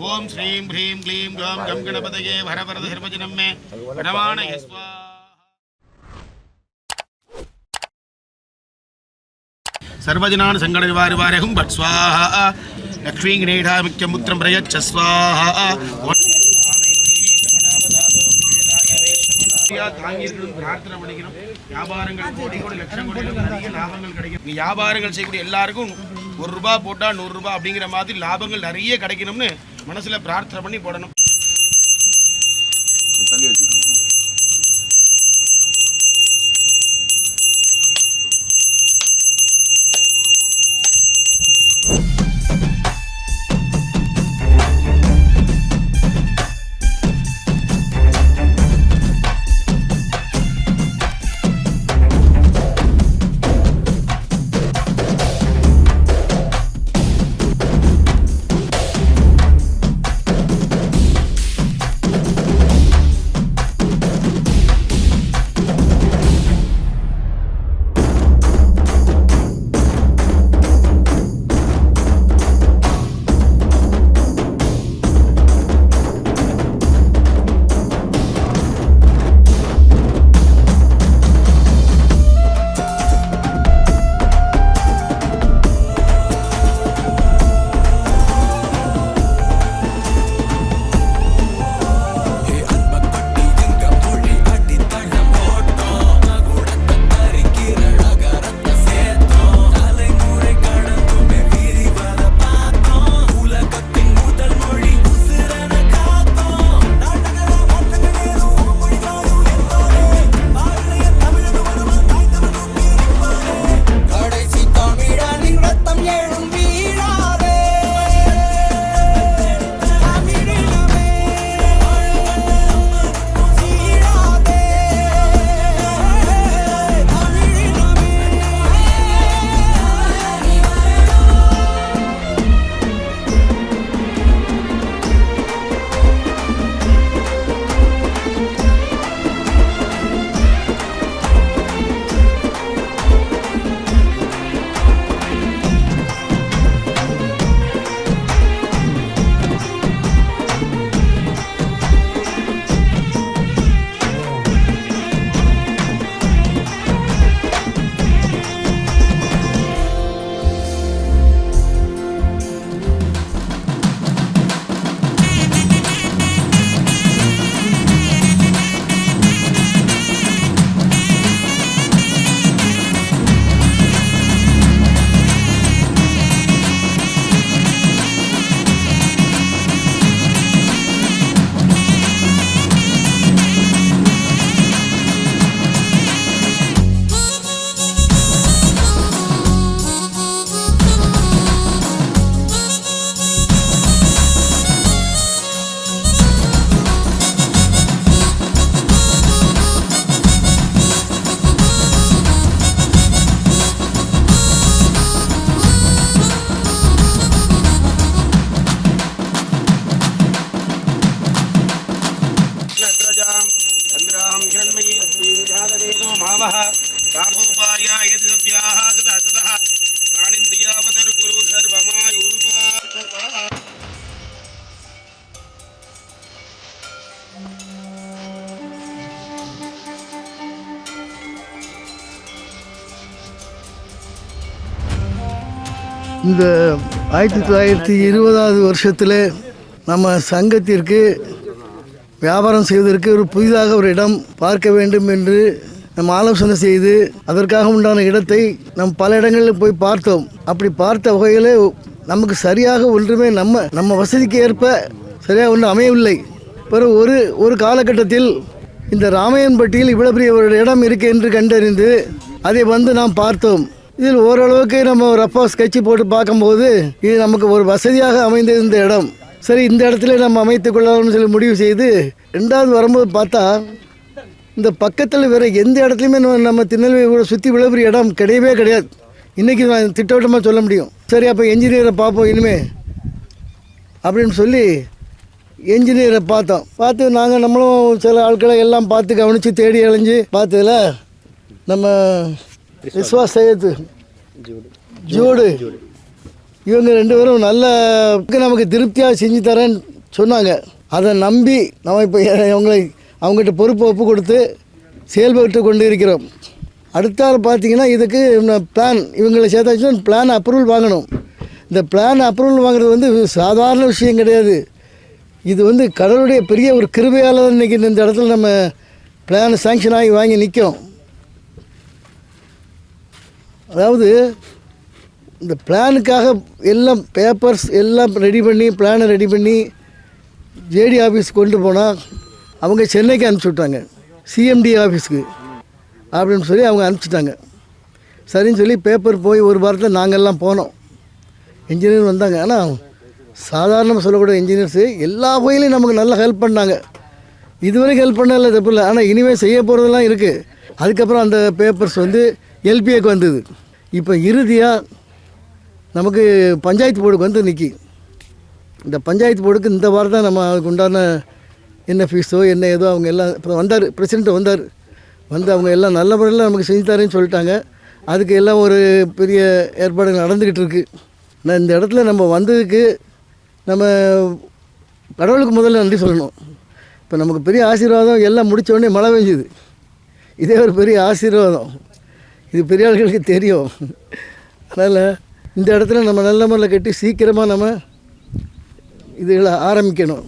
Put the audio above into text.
ஓம் ஸ்ரீம் ह्रीं क्लीं गं गं गणपतये वरवरद सर्वजनं मे वरमाणय स्वाहा सर्वजनान् सङ्कटनिवारणाय भट् स्वाहा लक्ष्मी गणेशामित्यमुत्रं प्रयच्छ स्वाहा பிரார்த்தனை பண்ணிக்கணும். வியாபாரங்கள் கோடி கோடி லட்சம் கோடி நிறைய லாபங்கள் கிடைக்கும். வியாபாரங்கள் செய்யக்கூடிய எல்லாருக்கும் ₹1 போட்டால் ₹100 அப்படிங்கிற மாதிரி லாபங்கள் நிறைய கிடைக்கணும்னு மனசுல பிரார்த்தனை பண்ணி போடணும். இந்த 1920வது வருஷத்தில் நம்ம சங்கத்திற்கு வியாபாரம் செய்வதற்கு ஒரு புதிதாக ஒரு இடம் பார்க்க வேண்டும் என்று நம்ம ஆலோசனை செய்து அதற்காக உண்டான இடத்தை நம் பல இடங்களில் போய் பார்த்தோம். அப்படி பார்த்த வகையில் நமக்கு சரியாக ஒன்றுமே நம்ம வசதிக்கு ஏற்ப சரியாக ஒன்றும் அமையவில்லை. பிறகு ஒரு காலகட்டத்தில் இந்த ராமையன்பட்டியில் இவ்வளோ பெரிய ஒரு இடம் இருக்கு என்று கண்டறிந்து அதை நாம் பார்த்தோம். இதில் ஓரளவுக்கு நம்ம ரஃபாக ஸ்கெட்சு போட்டு பார்க்கும்போது இது நமக்கு ஒரு வசதியாக அமைந்தது இந்த இடம். சரி, இந்த இடத்துல நம்ம அமைத்து கொள்ளலாம்னு சொல்லி முடிவு செய்து 2வது வரும்போது பார்த்தா இந்த பக்கத்தில் வேறு எந்த இடத்துலையுமே நம்ம திருநெல்வேலி சுற்றி இவ்வளோ பெரிய இடம் கிடையவே கிடையாது. இன்றைக்கி நான் திட்டவட்டமாக சொல்ல முடியும். சரி, அப்போ என்ஜினியரை பார்ப்போம் இனிமே அப்படின்னு சொல்லி என்ஜினியரை பார்த்து நம்மளும் சில ஆட்களை எல்லாம் பார்த்து கவனித்து தேடி அலைஞ்சு பார்த்ததில் நம்ம விஸ்வாஸ் சையத் ஜூடு இவங்க 2 பேரும் நல்ல நமக்கு திருப்தியாக செஞ்சு தரேன்னு சொன்னாங்க. அதை நம்பி நம்ம இப்போ அவங்ககிட்ட பொறுப்பை ஒப்பு கொடுத்து செயல்பட்டு கொண்டு இருக்கிறோம். அடுத்தால் பார்த்தீங்கன்னா இதுக்கு பிளான் இவங்களை சேர்த்தாச்சுன்னா பிளான் அப்ரூவல் வாங்கணும். இந்த பிளான் அப்ரூவல் வாங்குறது வந்து சாதாரண விஷயம் கிடையாது. இது வந்து கடவுளுடைய பெரிய ஒரு கிருபையால் தான் இன்றைக்கி இந்த இடத்துல நம்ம பிளான் சாங்ஷன் ஆகி வாங்கி நிற்கும். அதாவது இந்த பிளானுக்காக எல்லாம் பேப்பர்ஸ் எல்லாம் ரெடி பண்ணி பிளானை ரெடி பண்ணி ஜேடி ஆஃபீஸ் கொண்டு போனால் அவங்க சென்னைக்கு அனுப்பிச்சி விட்டாங்க, சிஎம்டி ஆஃபீஸுக்கு அப்படின்னு சொல்லி அவங்க அனுப்பிச்சிட்டாங்க. சரின்னு சொல்லி பேப்பர் போய் ஒரு வாரத்தில் நாங்கள்லாம் போனோம். இன்ஜினியர் வந்தாங்க. ஆனால் சாதாரணமாக சொல்லக்கூடிய இன்ஜினியர்ஸு எல்லா வகையிலையும் நமக்கு நல்லா ஹெல்ப் பண்ணாங்க. இதுவரைக்கும் ஹெல்ப் பண்ணல தப்பு இல்லை. ஆனால் இனிமேல் செய்ய போகிறதெல்லாம் இருக்குது. அதுக்கப்புறம் அந்த பேப்பர்ஸ் வந்து எல்பிஏக்கு வந்தது. இப்போ இறுதியாக நமக்கு பஞ்சாயத்து போர்டுக்கு வந்து நிற்கி. இந்த பஞ்சாயத்து போர்டுக்கு இந்த வாரம் தான் நம்ம அதுக்கு உண்டான என்ன ஃபீஸோ என்ன ஏதோ அவங்க எல்லாம் இப்போ வந்தார், பிரசிடெண்ட்டு வந்தார். வந்து அவங்க எல்லாம் நல்ல முறையில் நமக்கு செஞ்சு தரேன்னு சொல்லிட்டாங்க. அதுக்கு எல்லாம் ஒரு பெரிய ஏற்பாடு நடந்துக்கிட்டு இருக்குது. நான் இந்த இடத்துல நம்ம வந்ததுக்கு நம்ம கடவுளுக்கு முதல்ல நன்றி சொல்லணும். இப்போ நமக்கு பெரிய ஆசீர்வாதம் எல்லாம் முடித்த உடனே மழை பெஞ்சுது. இதே ஒரு பெரிய ஆசீர்வாதம். இது பெரிய ஆளுகளுக்கு தெரியும். அதனால் இந்த இடத்துல நம்ம நல்ல முறையில் கட்டி சீக்கிரமாக நம்ம இதுகளை ஆரம்பிக்கணும்.